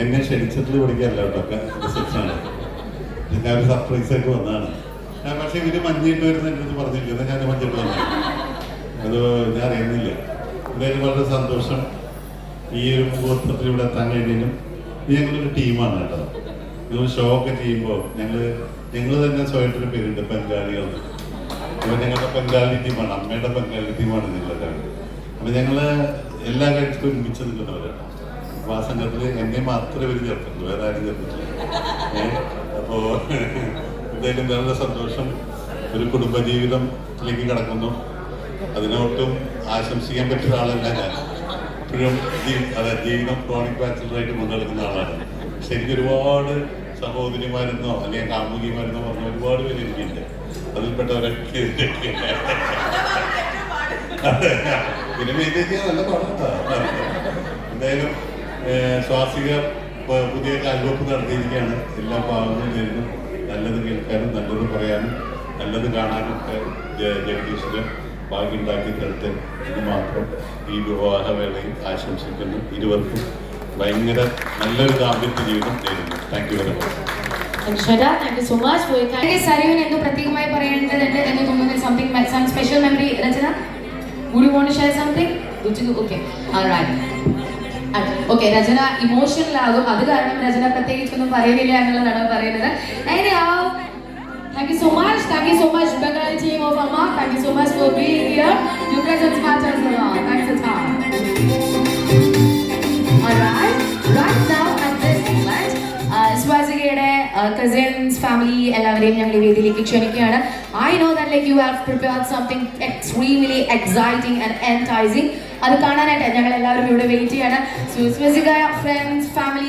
എന്നെ ക്ഷണിച്ചിട്ട് പഠിക്കാമല്ലോ കേട്ടോ, റിസപ്ഷനാണ്. ഞാനൊരു സർപ്രൈസ് ആയിട്ട് വന്നതാണ്. പക്ഷെ ഇവര് മഞ്ഞിട്ട് വരുന്ന എൻ്റെ അടുത്ത് പറഞ്ഞില്ല, ഞാൻ മഞ്ഞിട്ട് വന്നു. അത് ഞാൻ അറിയുന്നില്ല. എന്തായാലും വളരെ സന്തോഷം ഈ ഒരു മുഹൂർത്തത്തിൽ ഇവിടെ എത്താൻ കഴിഞ്ഞാലും. ഇത് ഞങ്ങളൊരു ടീമാണ് കേട്ടോ. നിങ്ങൾ ഷോ ഒക്കെ ചെയ്യുമ്പോൾ ഞങ്ങൾ തന്നെ സ്വയമായിട്ടൊരു പേരുണ്ട്, ബംഗാളികൾ. അപ്പോൾ ഞങ്ങളുടെ ബംഗാളി ടീമാണ്, അമ്മയുടെ ബംഗാളി ടീമാണ് നിങ്ങളൊക്കെ. അപ്പോൾ ഞങ്ങൾ എല്ലാ കാര്യത്തിലും ഒരുമിച്ച് നിൽക്കുന്നവരാണ്. അപ്പോൾ ആ സംഘത്തിൽ എന്നെ മാത്രമേ ഇവർ ചേർത്തുള്ളൂ, വേറെ ആരും ചേർത്തിട്ടില്ല. അപ്പോൾ എന്തായാലും വളരെ സന്തോഷം. ഒരു കുടുംബജീവിതത്തിലേക്ക് കടക്കുന്നു. അതിനൊട്ടും ആശംസിക്കാൻ പറ്റിയ ആളല്ല ഞാൻ. ഇപ്പോഴും ജീവിതം ക്രോണിക് ബാച്ചിലറായിട്ട് കൊണ്ടുനടക്കുന്ന ആളാണ്. ശരിക്കും ഒരുപാട് സഹോദരിമാരെന്നോ അല്ലെങ്കിൽ കാമുകിമാരെന്നോ പറഞ്ഞ ഒരുപാട് പേര് എനിക്കുണ്ട്. അതിൽപ്പെട്ടവരൊക്കെ പിന്നെ മെയിൻറ്റെയിൻ ചെയ്യാൻ നല്ല പാടാണ്. എന്തായാലും സ്വാസിക പുതിയ കാൽവെപ്പ് നടത്തിയിരിക്കുകയാണ്. എല്ലാ പാവങ്ങളും നേരിടും. നല്ലത് കേൾക്കാനും നല്ലത് പറയാനും നല്ലത് കാണാനും ഒക്കെ ജഗദീശ്വരൻ ഭാഗ്യമുണ്ടാക്കി തരട്ടെ എന്ന് മാത്രം ഈ വിവാഹവേളയിൽ ആശംസിക്കുന്നു. ഇരുവർക്കും ഭയങ്കര നല്ലൊരു ദാമ്പത്യ ജീവിതം നേരുന്നു. Thank you very much. സരയുവിന് എന്തോ പ്രത്യേകമായി പറയേണ്ടതുണ്ട് എന്ന് തോന്നുന്നു. some special memory, Rachana? Would you want to share something? Okay, all right. Okay, Rachana emotional ആകും. അത് കാരണം രചന പ്രത്യേകിച്ചൊന്നും പറയുന്നില്ല എന്നുള്ളതാണ് പറയുന്നത്. Thank you so much. Thank you so much, Bengali team of Amma. Thank you so much for being here. Your presence matters a lot. Thanks a ton. Alright, right now at this moment, Swazigയുടെ cousins, family എല്ലാവരെയും ഞങ്ങൾ ഈ വേദിയിലേക്ക് ക്ഷണിക്കുകയാണ്. I know that like you have prepared something extremely exciting and enticing. അത് കാണാനായിട്ട് ഞങ്ങൾ എല്ലാവരും ഇവിടെ വെയിറ്റ് ചെയ്യാണ്. So Swazigaya, friends, family